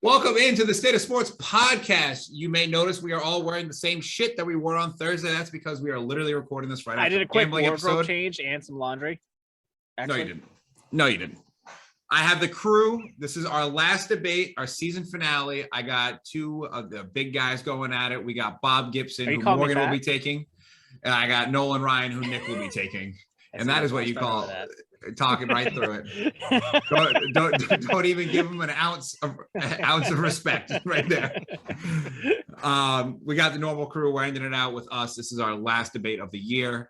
Welcome into the State of Sports podcast. You may notice we are all wearing the same shit that we wore on Thursday. That's because we are literally recording this right after I did a quick wardrobe episode. Change and some laundry. Actually. No, you didn't. I have the crew. This is our last debate, our season finale. I got two of the big guys going at it. We got Bob Gibson, who Morgan will be taking, and I got Nolan Ryan, who Nick will be taking. And that is what you call talking right through it. Don't even give them an ounce of respect right there. We got the normal crew. We're ending it out with us. This is our last debate of the year.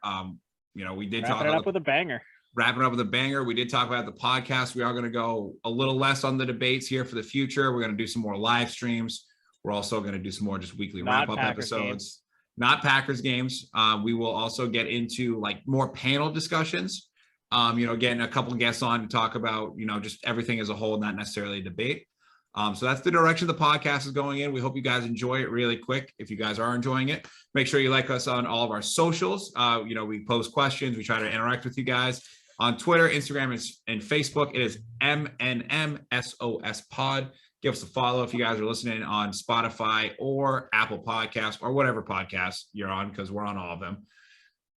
We did wrapping it up with a banger. Wrapping up with a banger. We did talk about the podcast. We are going to go a little less on the debates here for the future. We're going to do some more live streams. We're also going to do some more just weekly wrap-up episodes. Not Packers games. We will also get into like more panel discussions. Getting a couple of guests on to talk about, just everything as a whole, not necessarily a debate. So that's the direction the podcast is going in. We hope you guys enjoy it really quick. If you guys are enjoying it, make sure you like us on all of our socials. We post questions. We try to interact with you guys on Twitter, Instagram, and Facebook. It is MNMSOS Pod. Give us a follow if you guys are listening on Spotify or Apple Podcasts or whatever podcast you're on, because we're on all of them.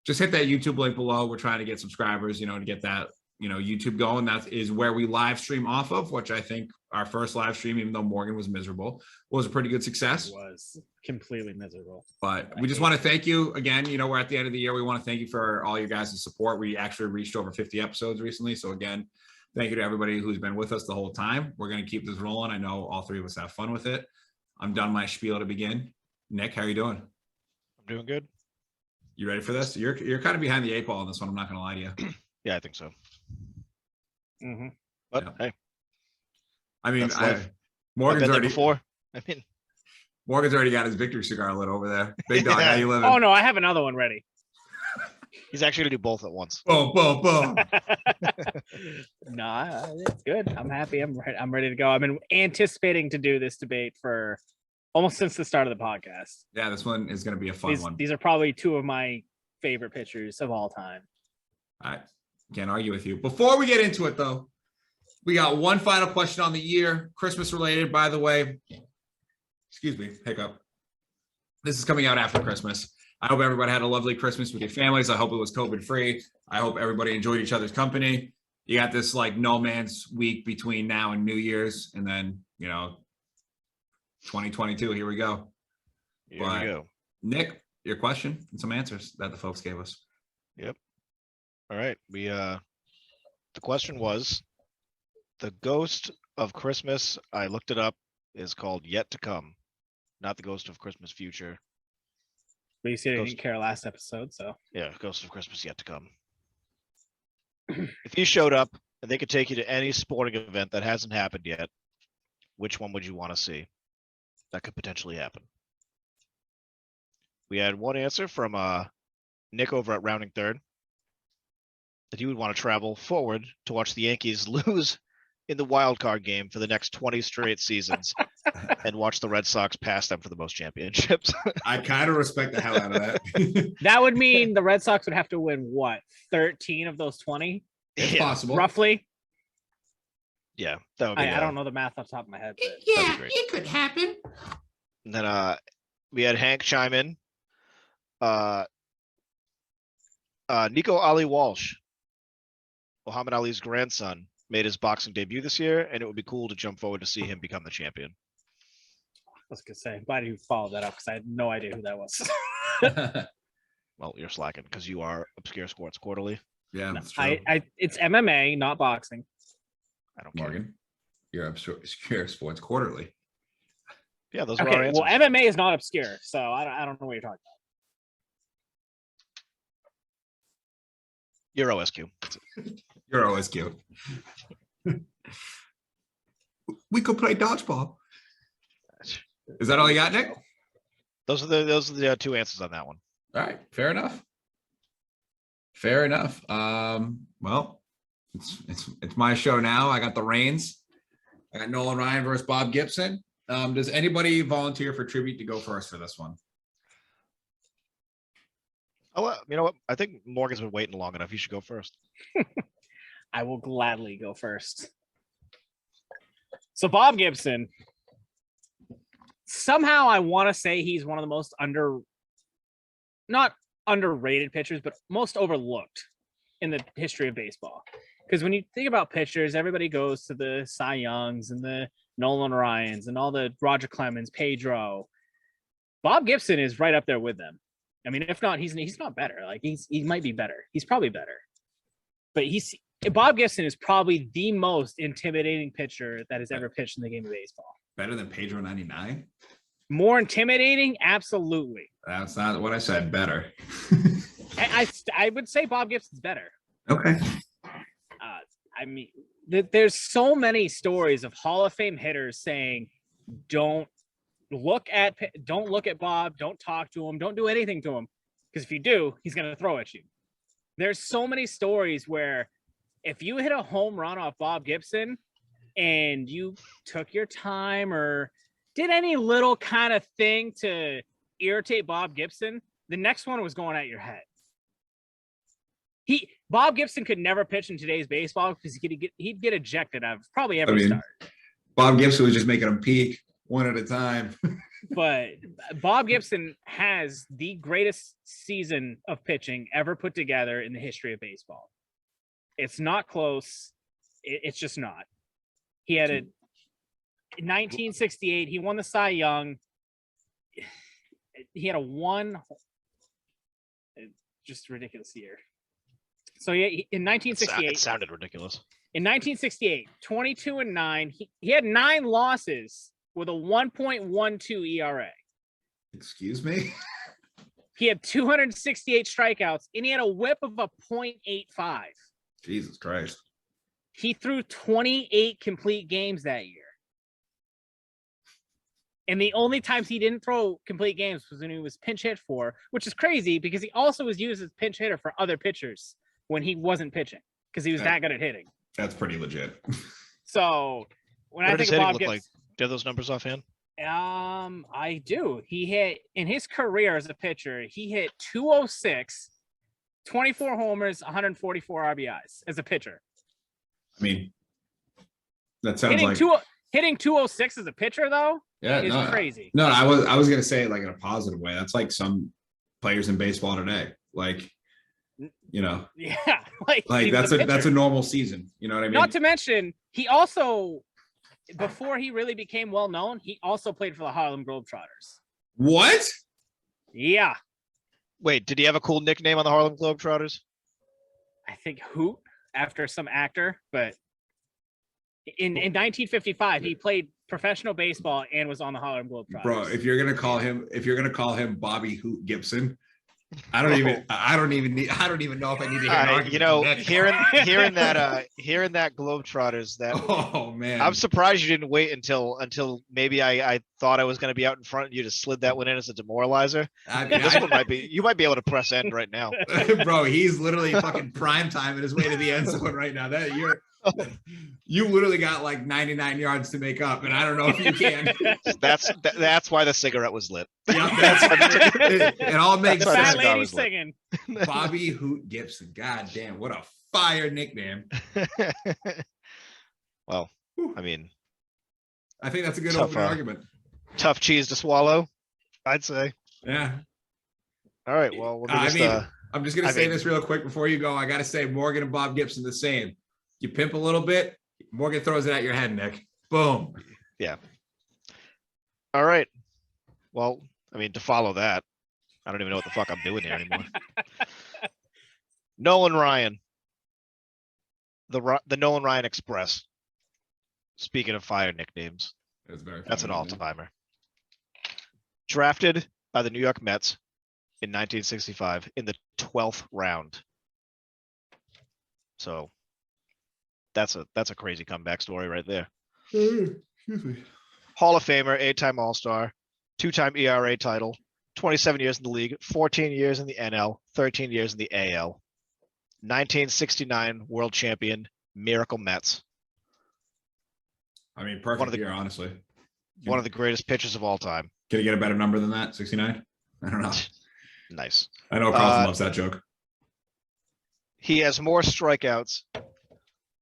Just hit that YouTube link below. We're trying to get subscribers, to get that, YouTube going. That is where we live stream off of, which I think our first live stream, even though Morgan was miserable, was a pretty good success. It was completely miserable. But we just want to thank you again. We're at the end of the year. We want to thank you for all your guys' support. We actually reached over 50 episodes recently. So again, thank you to everybody who's been with us the whole time. We're going to keep this rolling. I know all three of us have fun with it. I'm done my spiel to begin. Nick, how are you doing? I'm doing good. You ready for this? You're kind of behind the 8 ball on this one. I'm not going to lie to you. Yeah, I think so. Mm-hmm. But yeah. Hey, I mean, Morgan's already Morgan's already got his victory cigar lit over there. Big dog, how you living? Oh no, I have another one ready. He's actually gonna do both at once. Boom, boom, boom. Nah, it's good. I'm happy. I'm ready to go. I've been anticipating to do this debate for almost since the start of the podcast. Yeah, this one is going to be a fun one. These are probably two of my favorite pitchers of all time. I can't argue with you. Before we get into it, though, we got one final question on the year, Christmas related, by the way. Excuse me, hiccup. This is coming out after Christmas. I hope everybody had a lovely Christmas with your families. I hope it was COVID-free. I hope everybody enjoyed each other's company. You got this like no man's week between now and New Year's, and then 2022. Here we go. Here we go. Nick, your question and some answers that the folks gave us. Yep. All right. The question was, the ghost of Christmas, I looked it up, is called Yet to Come, not the ghost of Christmas Future. But you said I didn't care last episode, so. Yeah, Ghost of Christmas Yet to Come. If you showed up and they could take you to any sporting event that hasn't happened yet, which one would you want to see? That could potentially happen. We had one answer from Nick over at Rounding Third, that he would want to travel forward to watch the Yankees lose in the wild card game for the next 20 straight seasons and watch the Red Sox pass them for the most championships. I kind of respect the hell out of that. That would mean the Red Sox would have to win what? 13 of those 20? It's possible. Roughly? Yeah, that would be. I don't know the math off the top of my head. But Yeah, it could happen. And then we had Hank chime in. Nico Ali Walsh, Muhammad Ali's grandson, made his boxing debut this year, and it would be cool to jump forward to see him become the champion. I was gonna say, I'm glad you followed that up because I had no idea who that was. Well, you're slacking because you are Obscure Sports Quarterly. Yeah, No, that's true. it's MMA, not boxing. I don't care. Morgan, you're Obscure Sports Quarterly. Yeah, those are our Okay, answers. well, MMA is not obscure, so I don't know what you're talking You're OSQ. You're OSQ. We could play dodgeball. Is that all you got, Nick? Those are the two answers on that one. All right, fair enough. Fair enough. Well, it's my show now. I got the reins. I got Nolan Ryan versus Bob Gibson. Does anybody volunteer for tribute to go first for this one? Oh, you know what? I think Morgan's been waiting long enough. He should go first. I will gladly go first. So Bob Gibson somehow I want to say he's one of the most not underrated pitchers, but most overlooked in the history of baseball. Because when you think about pitchers, everybody goes to the Cy Youngs and the Nolan Ryans and all the Roger Clemens, Pedro. Bob Gibson is right up there with them. I mean, if not, he's not better. Like he might be better. He's probably better. But Bob Gibson is probably the most intimidating pitcher that has ever pitched in the game of baseball. Better than Pedro 99? More intimidating? Absolutely. That's not what I said. Better. I would say Bob Gibson's better. Okay. I mean, there's so many stories of Hall of Fame hitters saying, don't look at Bob, don't talk to him, don't do anything to him, because if you do, he's going to throw at you. There's so many stories where if you hit a home run off Bob Gibson and you took your time or did any little kind of thing to irritate Bob Gibson, the next one was going at your head. Bob Gibson could never pitch in today's baseball because he'd get ejected out of probably every start. Bob Gibson was just making them peak one at a time. But Bob Gibson has the greatest season of pitching ever put together in the history of baseball. It's not close. It's just not. He had in 1968, he won the Cy Young. He had just ridiculous year. So in 1968, it sounded ridiculous. In 1968, 22-9, he had 9 losses with a 1.12 ERA. Excuse me? He had 268 strikeouts, and he had a whip of a .85. Jesus Christ. He threw 28 complete games that year. And the only times he didn't throw complete games was when he was pinch hit for, which is crazy because he also was used as pinch hitter for other pitchers when he wasn't pitching because he was that good at hitting. That's pretty legit. So when What I think does of hitting Bob look Gibson, like? Do you have those numbers offhand? I do. He hit in his career as a pitcher, he hit 206, 24 homers, 144 RBIs as a pitcher. I mean, that sounds hitting 206 as a pitcher though. Yeah, is crazy. No, I was gonna say it like in a positive way. That's like some players in baseball today. Like, you know, yeah, like that's a normal season. You know what I mean? Not to mention, he also, before he really became well known, he also played for the Harlem Globetrotters. What? Yeah. Wait, did he have a cool nickname on the Harlem Globetrotters? I think Hoot after some actor, but in 1955 he played professional baseball and was on the Harlem Globetrotters. Bro, if you're gonna call him Bobby Hoot Gibson, I don't even know if I need to hear an argument. You know, hearing that Globetrotters, that oh man, I'm surprised you didn't wait until maybe I thought I was going to be out in front and you just slid that one in as a demoralizer. You might be able to press end right now. Bro, he's literally fucking prime time in his way to the end zone right now. You literally got like 99 yards to make up, and I don't know if you can. That's why the cigarette was lit. Yeah, it all makes sense. That lady singing. Bobby Hoot Gibson. God damn, what a fire nickname. Well, I mean, I think that's a good opening argument. Tough cheese to swallow, I'd say. Yeah. All right. Well, I'm just gonna say this real quick before you go. I gotta say, Morgan and Bob Gibson the same. You pimp a little bit, Morgan throws it at your head, Nick. Boom. Yeah. All right. Well, I mean, to follow that, I don't even know what the fuck I'm doing here anymore. Nolan Ryan. The Nolan Ryan Express. Speaking of fire nicknames, that's an all-timer. Drafted by the New York Mets in 1965 in the 12th round. So that's a crazy comeback story right there. Hall of Famer, 8-time All-Star, 2-time ERA title, 27 years in the league, 14 years in the NL, 13 years in the AL, 1969 world champion, Miracle Mets. I mean, perfect year, honestly. One of the greatest pitchers of all time. Can you get a better number than that? 69? I don't know. Nice. I know Carlson loves that joke. He has more strikeouts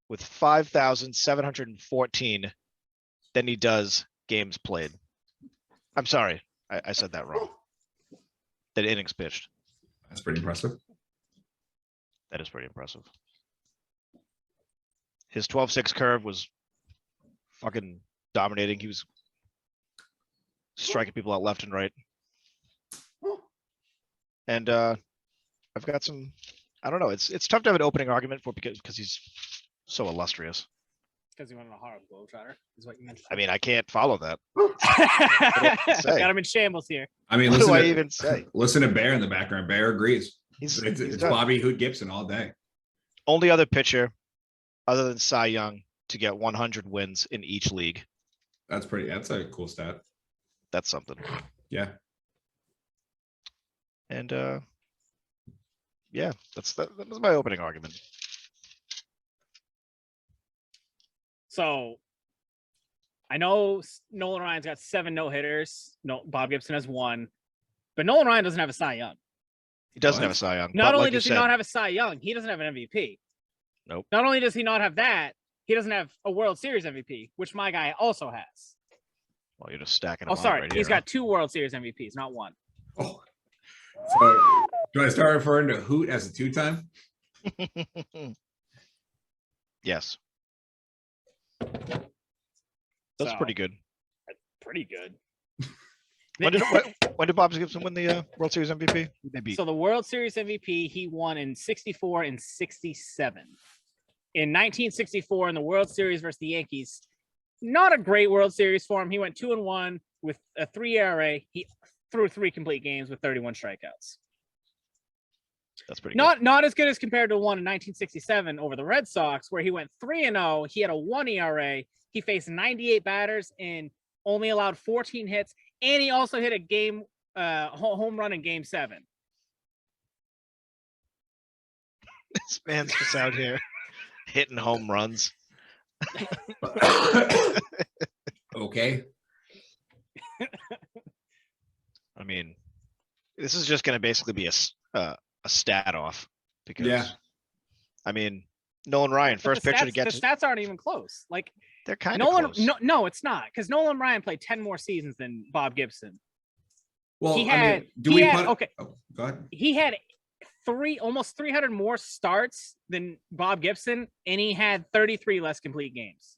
with 5,714 than he does games played. I'm sorry. I said that wrong. That innings pitched. That's pretty impressive. That is pretty impressive. His 12-6 curve was fucking dominating. He was striking people out left and right. And I've got some, I don't know. It's tough to have an opening argument for because he's so illustrious. Because he went on a Harlem Globetrotter, is what you mentioned. I mean, I can't follow that. Got him in shambles here. I mean, What listen do I to, even say? Listen to Bear in the background. Bear agrees. He's It's done. Bobby Hoot Gibson all day. Only other pitcher other than Cy Young to get 100 wins in each league. That's a cool stat. That's something. Yeah. And yeah, that was my opening argument. So I know Nolan Ryan's got 7 no-hitters. No, Bob Gibson has 1. But Nolan Ryan doesn't have a Cy Young. He doesn't What? have a Cy Young. Not but only like you does he said, not have a Cy Young, he doesn't have an MVP. Nope. Not only does he not have that, he doesn't have a World Series MVP, which my guy also has. well, you're just stacking. Oh, them sorry. right He's here, got 2 World Series MVPs, not 1. Oh. So do I start referring to Hoot as a 2-time? huh? Yes, that's So, pretty good. Pretty good. When did Bob Gibson win the World Series MVP? Maybe. So the World Series MVP he won in 64 and 67. In 1964 in the World Series versus the Yankees, not a great World Series for him. He went 2-1 with a 3 ERA. He threw 3 complete games with 31 strikeouts. That's pretty good. Not as good as compared to one in 1967 over the Red Sox, where he went 3-0. He had a 1 ERA. He faced 98 batters and only allowed 14 hits, and he also hit a home run in Game 7. This man's just out here hitting home runs. Okay. I mean, this is just going to basically be a stat off because, Yeah. I mean, Nolan Ryan, But first the pitcher stats, to get the to, stats aren't even close. Like they're kind of Nolan, close. no, it's not, because Nolan Ryan played 10 more seasons than Bob Gibson. Well, He I had- mean, do he we had- put? okay. Oh, go ahead. He had almost 300 more starts than Bob Gibson, and he had 33 less complete games.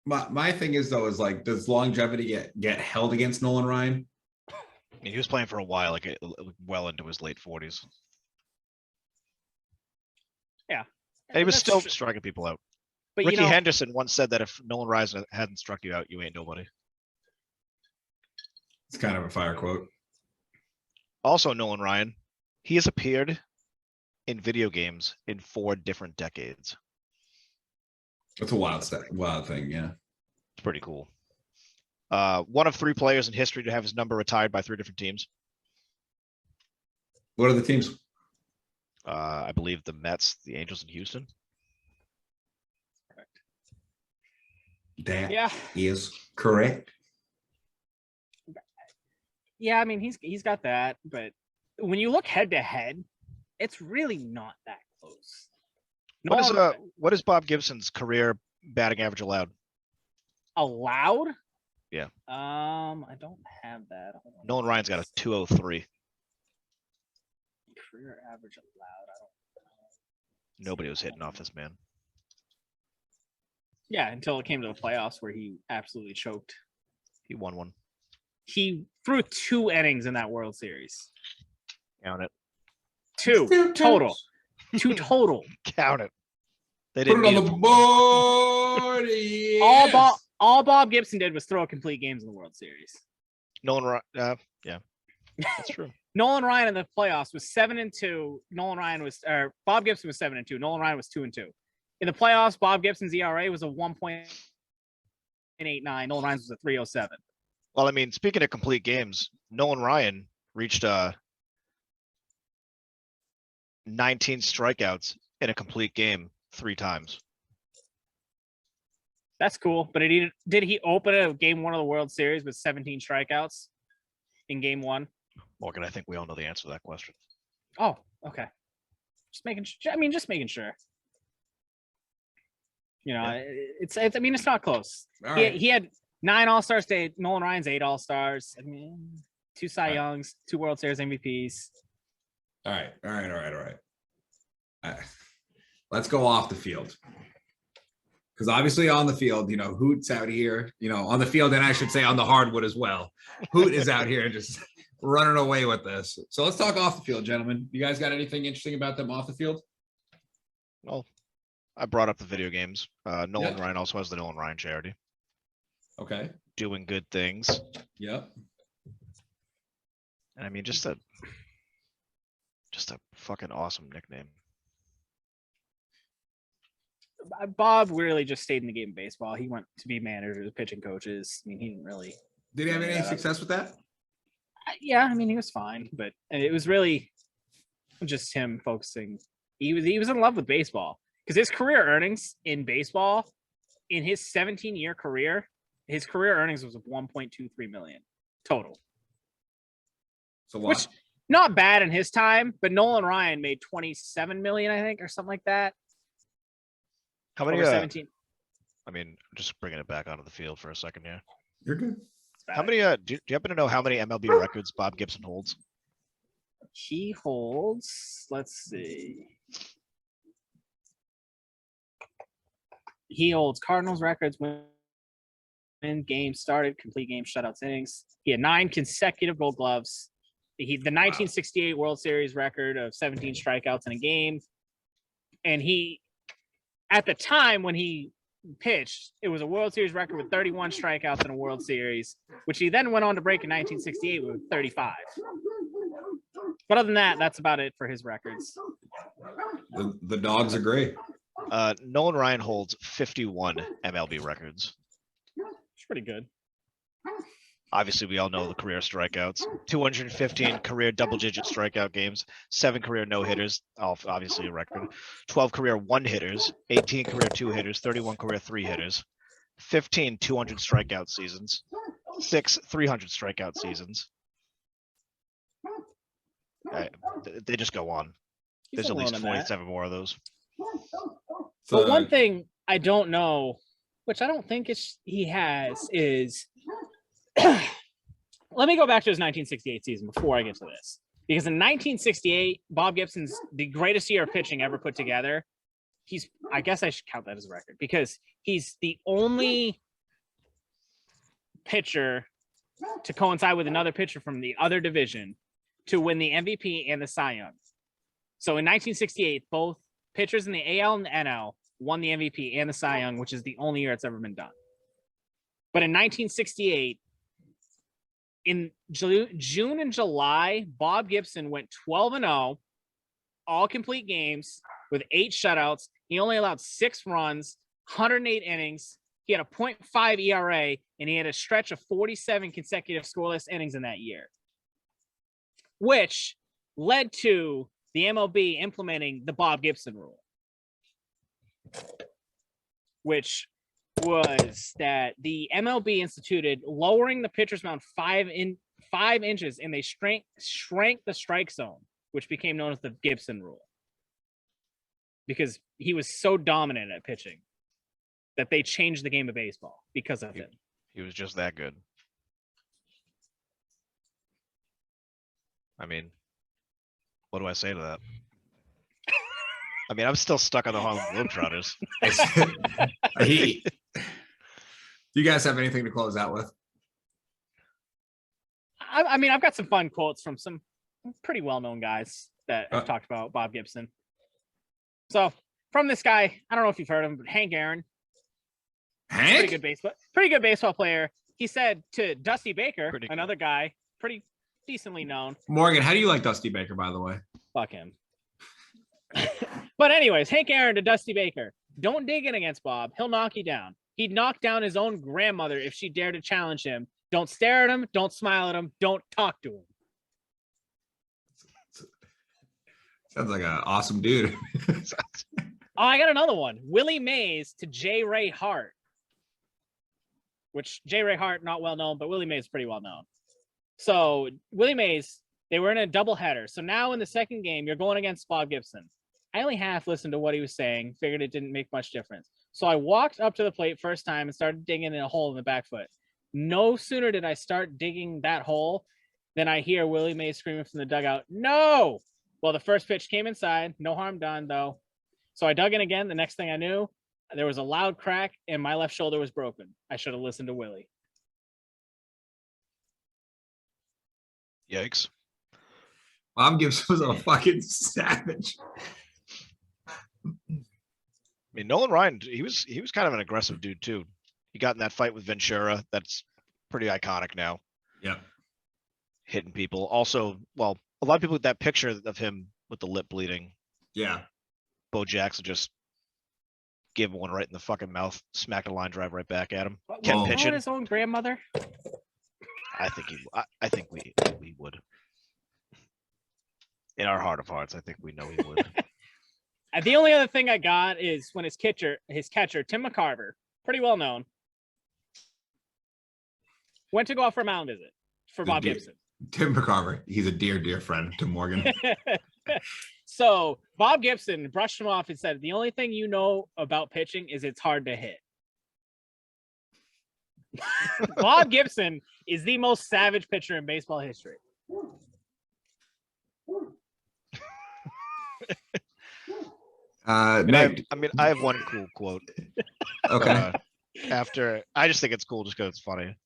My thing is though, is like, does longevity get held against Nolan Ryan? I mean, he was playing for a while, like well into his late 40s. Yeah. And he was That's still tr- striking people out. But Ricky you know, Henderson once said that if Nolan Ryan hadn't struck you out, you ain't nobody. It's kind of a fire quote. Also, Nolan Ryan, he has appeared in video games in 4 different decades. That's a wild thing. Yeah. It's pretty cool. One of 3 players in history to have his number retired by 3 different teams. What are the teams? I believe the Mets, the Angels, and Houston. That yeah, is correct. yeah. I mean, he's got that, but when you look head to head, it's really not that close. What is Bob Gibson's career batting average allowed? Allowed? Yeah. I don't have that. Hold on. Nolan Ryan's got a 203. Career average allowed. I don't know. Nobody was hitting off this man. Yeah, until it came to the playoffs where he absolutely choked. He won one. He threw 2 innings in that World Series. Count it. 2 total. 2 total. Count it. They Put didn't it on need the it. board. Yes. All Bob Gibson did was throw complete games in the World Series. Nolan Ryan, yeah, that's true. Nolan Ryan in the playoffs was 7-2. Bob Gibson was 7-2. Nolan Ryan was 2-2. In the playoffs, Bob Gibson's ERA was a 1.89. Nolan Ryan's was a 3.07. Well, I mean, speaking of complete games, Nolan Ryan reached 19 strikeouts in a complete game 3 times. That's cool. But did he open a game 1 of the World Series with 17 strikeouts in game 1? Morgan, I think we all know the answer to that question. Oh, okay. Just making sure. You know, Yeah. it's I mean, it's not close. All right. He had 9 All-Stars to Nolan Ryan's 8 All-Stars. I mean, 2 Cy Youngs, 2 World Series MVPs. All right. Let's go off the field. Because obviously on the field, Hoot's out here, on the field, and I should say on the hardwood as well. Hoot is out here just running away with this. So let's talk off the field, gentlemen. You guys got anything interesting about them off the field? Well, I brought up the video games. Nolan Ryan also has the Nolan Ryan charity. Okay. Doing good things. Yep. And I mean, just a fucking awesome nickname. Bob really just stayed in the game of baseball. He went to be managers, pitching coaches. I mean, he didn't really. Did he have any success with that? Yeah, I mean, he was fine, but it was really just him focusing. He was in love with baseball because his career earnings in baseball, in his 17-year career, his career earnings was $1.23 million total. So what? Which not bad in his time, but Nolan Ryan made $27 million, I think, or something like that. How many? 17. I mean, just bringing it back onto the field for a second here. You're good. How many? Do you happen to know how many MLB records Bob Gibson holds? He holds. Let's see. He holds Cardinals records: win games started, complete games, shutouts, innings. He had 9 consecutive Gold Gloves. The 1968 World Series record of 17 strikeouts in a game, and he. At the time when he pitched, it was a World Series record with 31 strikeouts in a World Series, which he then went on to break in 1968 with 35. But other than that, that's about it for his records. The dogs agree. Nolan Ryan holds 51 MLB records. It's pretty good. Obviously, we all know the career strikeouts. 215 career double-digit strikeout games, 7 career no-hitters, obviously a record. 12 career one-hitters, 18 career two-hitters, 31 career three-hitters, 15 200 strikeout seasons, 6 300 strikeout seasons. They just go on. There's at least 47 more of those. But one thing I don't know, which I don't think he has, is let me go back to his 1968 season before I get to this. Because in 1968, Bob Gibson's the greatest year of pitching ever put together. I guess I should count that as a record because he's the only pitcher to coincide with another pitcher from the other division to win the MVP and the Cy Young. So in 1968, both pitchers in the AL and the NL won the MVP and the Cy Young, which is the only year it's ever been done. But in 1968, in June and July, Bob Gibson went 12-0, all complete games with 8 shutouts. He only allowed 6 runs, 108 innings. He had a .5 ERA, and he had a stretch of 47 consecutive scoreless innings in that year, which led to the MLB implementing the Bob Gibson rule, which was that the MLB instituted lowering the pitcher's mound 5 inches, and they shrank the strike zone, which became known as the Gibson rule, because he was so dominant at pitching that they changed the game of baseball because of him. He was just that good. I mean, what do I say to that? I mean, I'm still stuck on the Harlem Globetrotters. Do you guys have anything to close out with? I mean, I've got some fun quotes from some pretty well-known guys that have talked about Bob Gibson. So from this guy, I don't know if you've heard of him, but Hank Aaron. Hank? Pretty good baseball player. He said to Dusty Baker, another guy, pretty decently known. Morgan, how do you like Dusty Baker, by the way? Fuck him. But anyways, Hank Aaron to Dusty Baker. Don't dig in against Bob. He'll knock you down. He'd knock down his own grandmother if she dared to challenge him. Don't stare at him. Don't smile at him. Don't talk to him. Sounds like an awesome dude. Oh, I got another one. Willie Mays to J. Ray Hart. Which J. Ray Hart, not well known, but Willie Mays is pretty well known. So Willie Mays, they were in a doubleheader. So now in the second game, you're going against Bob Gibson. I only half listened to what he was saying, figured it didn't make much difference. So I walked up to the plate first time and started digging in a hole in the back foot. No sooner did I start digging that hole than I hear Willie Mays screaming from the dugout, "No!" Well, the first pitch came inside. No harm done, though. So I dug in again. The next thing I knew, there was a loud crack and my left shoulder was broken. I should have listened to Willie. Yikes. Bob Gibson was a fucking savage. I mean, Nolan Ryan, he was kind of an aggressive dude too. He got in that fight with Ventura. That's pretty iconic now. Yeah. Hitting people. Also, well, a lot of people with that picture of him with the lip bleeding. Yeah. Bo Jackson just gave him one right in the fucking mouth, smacked a line drive right back at him. What, Kept was pitching. his own grandmother? I think we would. In our heart of hearts, I think we know he would. The only other thing I got is when his catcher, Tim McCarver, pretty well known, went to go out for a mound visit for Bob Gibson. Tim McCarver, he's a dear friend to Morgan. So Bob Gibson brushed him off and said, "The only thing you know about pitching is it's hard to hit." Bob Gibson is the most savage pitcher in baseball history. Nick, I have one cool quote. Okay. After, I just think it's cool just because it's funny.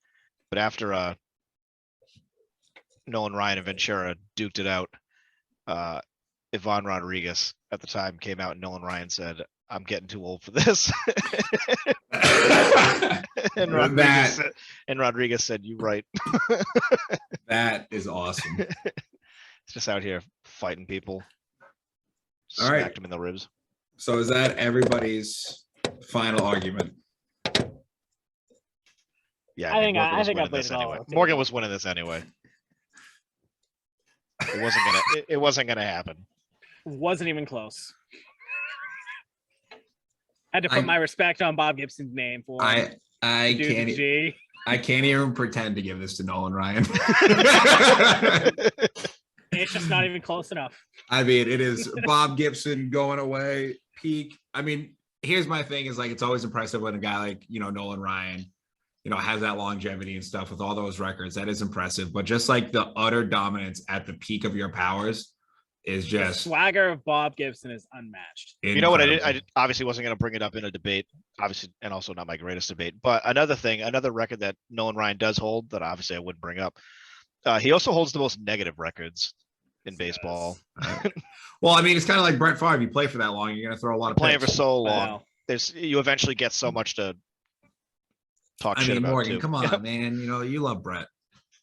But after Nolan Ryan and Ventura duked it out, Ivan Rodriguez at the time came out and Nolan Ryan said, "I'm getting too old for this." and Rodriguez said, "You right." That is awesome. It's just out here fighting people. All right. Smacked him in the ribs. So is that everybody's final argument? Yeah, I think I played it all anyway. out. Morgan was winning this anyway. It wasn't gonna happen. Wasn't even close. Had to put my respect on Bob Gibson's name for him. I can't even pretend to give this to Nolan Ryan. It's just not even close enough. I mean, it is Bob Gibson going away, peak. I mean, here's my thing is like, it's always impressive when a guy like, Nolan Ryan, has that longevity and stuff with all those records. That is impressive. But just like the utter dominance at the peak of your powers is just the swagger of Bob Gibson is unmatched. Incredible. You know what I did? I obviously wasn't going to bring it up in a debate, obviously, and also not my greatest debate. But another record that Nolan Ryan does hold that obviously I wouldn't bring up. He also holds the most negative records in baseball. Well, I mean, it's kind of like Brett Favre. You play for that long, you're going to throw a lot of playing picks. for so long. You eventually get so much to talk shit about. Morgan, too. come on, man. You love Brett.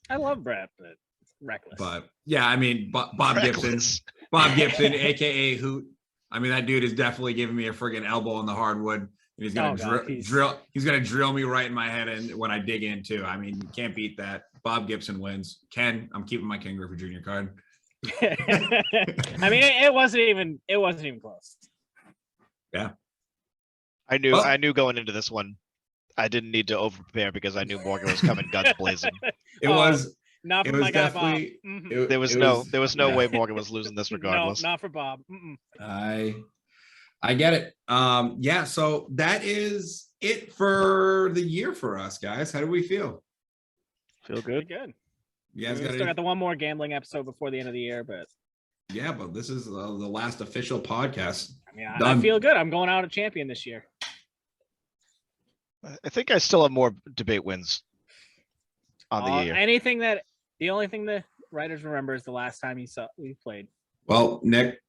I love Brett, but reckless. But yeah, I mean, Bob Gibson, aka Hoot. I mean, that dude is definitely giving me a friggin' elbow on the hardwood, and he's gonna drill. He's gonna drill me right in my head, and when I dig in too. I mean, you can't beat that. Bob Gibson wins. Ken, I'm keeping my King Griffey Jr. card. I mean, it wasn't even close. Yeah, I knew going into this one, I didn't need to over prepare because I knew Morgan was coming guns blazing. It was not for my guy Bob. Mm-hmm. There was no way Morgan was losing this regardless. No, not for Bob. Mm-mm. I get it. Yeah, so that is it for the year for us, guys. How do we feel? Feel good. Pretty good. You guys still got the one more gambling episode before the end of the year, but yeah, but this is the last official podcast. I mean, I feel good. I'm going out a champion this year. I think I still have more debate wins on the year. The only thing the writers remember is the last time we played. Well, Nick,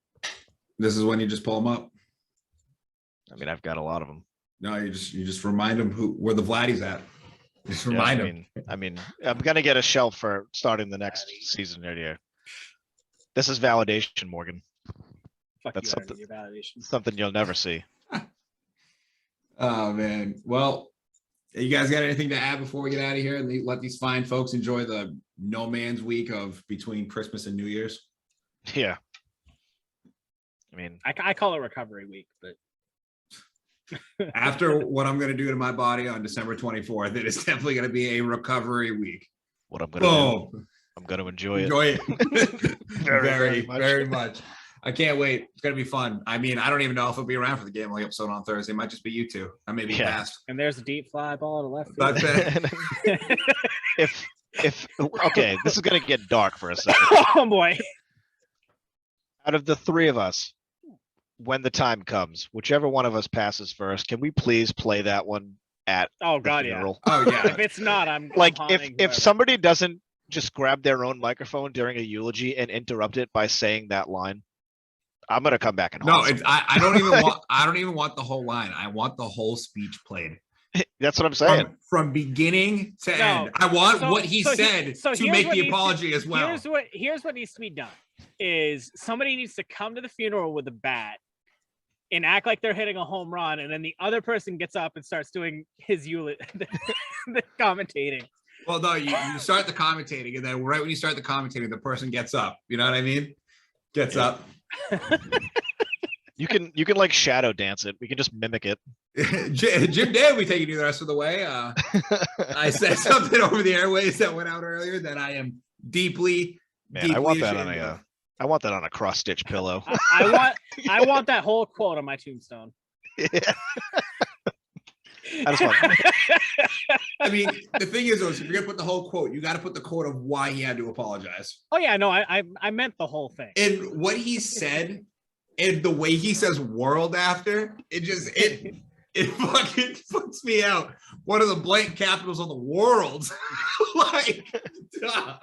this is when you just pull them up. I mean, I've got a lot of them. No, you just remind them where the Vladdy's at. Just remind them. I mean, I'm gonna get a shelf for starting the next season here. This is validation, Morgan. That's something you'll never see. Oh man. Well, you guys got anything to add before we get out of here and let these fine folks enjoy the no man's week of between Christmas and New Year's? Yeah. I mean, I call it recovery week, but after what I'm going to do to my body on December 24th, it is definitely going to be a recovery week. What I'm going to do, I'm going to enjoy it. Enjoy it. very, very much. I can't wait. It's gonna be fun. I mean, I don't even know if it'll be around for the game like episode on Thursday. It might just be you two. I may be past. And there's a deep fly ball to left But if okay, this is gonna get dark for a second. Oh boy. Out of the three of us, when the time comes, whichever one of us passes first, can we please play that one at Oh the god, yeah. funeral? oh yeah. If it's not, I'm Like I'm if haunting if whoever. somebody doesn't just grab their own microphone during a eulogy and interrupt it by saying that line, I'm gonna come back and No, haunt it's I don't even want the whole line. I want the whole speech played. That's what I'm saying. From beginning to No. end. I want So- what he so he- said so to here's make what the needs to- apology as well. Here's what needs to be done is somebody needs to come to the funeral with a bat and act like they're hitting a home run, and then the other person gets up and starts doing his the commentating. Well, no, you start the commentating, and then right when you start the commentating, the person gets up. You know what I mean? Gets up. You can like shadow dance it. We can just mimic it. Jim Day will be taking you the rest of the way. I said something over the airways that went out earlier that I am deeply, Man, deeply I want that ashamed on of. I want that on a cross stitch pillow. I want that whole quote on my tombstone. I just want I mean, the thing is, though, if you're gonna put the whole quote, you got to put the quote of why he had to apologize. Oh yeah, no, I meant the whole thing. And what he said, and the way he says "world" after it fucking puts me out. One of the blank capitals of the world. Like, duh.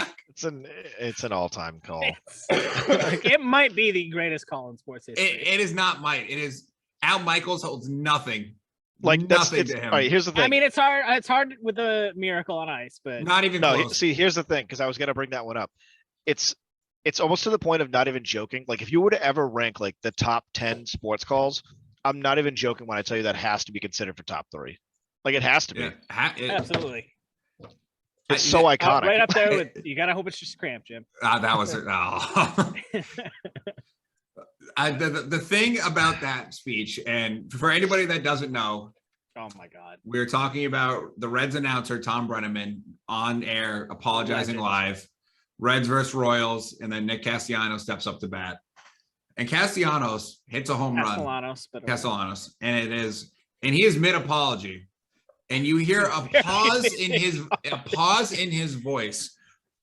it's an all-time call. It might be the greatest call in sports history. It is not might. It is Al Michaels holds nothing. Like nothing to him. All right, here's the thing. I mean, it's hard with the Miracle on Ice, but Not even No, close. see, here's the thing, because I was gonna bring that one up. It's almost to the point of not even joking. Like if you were to ever rank like the top 10 sports calls, I'm not even joking when I tell you that has to be considered for top 3. Like it has to be. Yeah, absolutely. It's so iconic. Right up there with you. Gotta hope it's just cramp, Jim. That was it. Oh. The thing about that speech, and for anybody that doesn't know, Oh my god. we're talking about the Reds announcer Tom Brenneman on air apologizing Legend. live. Reds versus Royals, and then Nick Castellanos steps up to bat, and Castellanos hits a home run. Castellanos, and he is mid apology, and you hear a pause in his voice,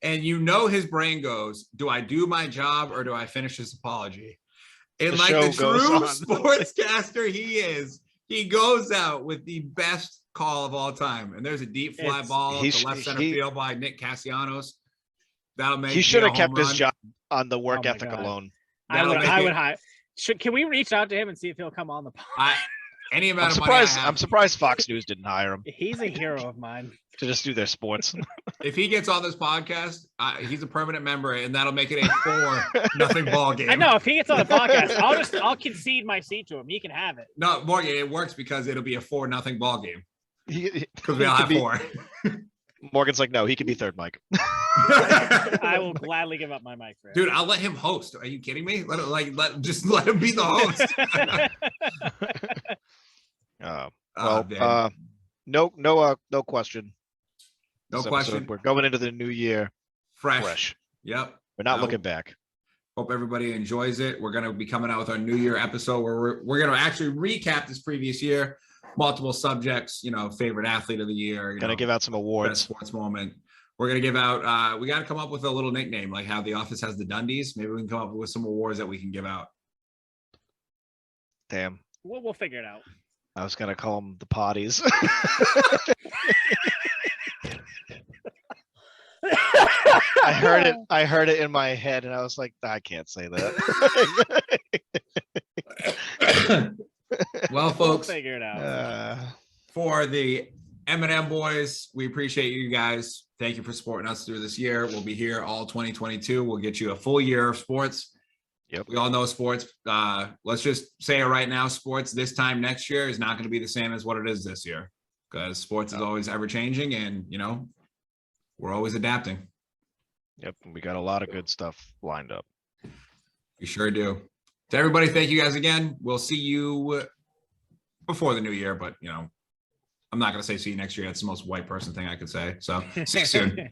and you know his brain goes, "Do I do my job or do I finish this apology?" And The like show the goes true on. sportscaster he is, he goes out with the best call of all time. And there's a deep fly ball to left center field by Nick Castellanos. That'll make He should have kept his run. job on the work Oh my ethic God. alone. I would That'll hire. Can we reach out to him and see if he'll come on the pod? Any I'm amount of money I surprised. have, I'm surprised Fox News didn't hire him He's a hero of mine. to just do their sports. if he gets on this podcast, he's a permanent member, and that'll make it a 4-0 ball game. I know if he gets on the podcast, I'll concede my seat to him. He can have it. No, Morgan, it works because it'll be a 4-0 ball game because we he all could have be- 4. Morgan's like, no, he could be third mic. I will gladly give up my mic for him. Dude, I'll let him host. Are you kidding me? Just let him be the host. No question. No This episode, question. We're going into the new year Fresh. fresh. Yep. We're not No. looking back. Hope everybody enjoys it. We're going to be coming out with our New Year episode where we're going to actually recap this previous year, multiple subjects, favorite athlete of the year. Gonna give out some best awards. sports moment. We're going to give out, we got to come up with a little nickname, like how The Office has the Dundies. Maybe we can come up with some awards that we can give out. Damn. We'll figure it out. I was gonna call them the potties. I heard it in my head and I was like, I can't say that. Well, We'll folks, figure it out. for the M&M boys, we appreciate you guys. Thank you for supporting us through this year. We'll be here all 2022. We'll get you a full year of sports. Yep. We all know sports. Let's just say it right now. Sports this time next year is not going to be the same as what it is this year, because sports is always ever changing, and we're always adapting. Yep, we got a lot of good stuff lined up. We sure do. To everybody, thank you guys again. We'll see you before the new year, but I'm not going to say see you next year. That's the most white person thing I could say. So see you soon.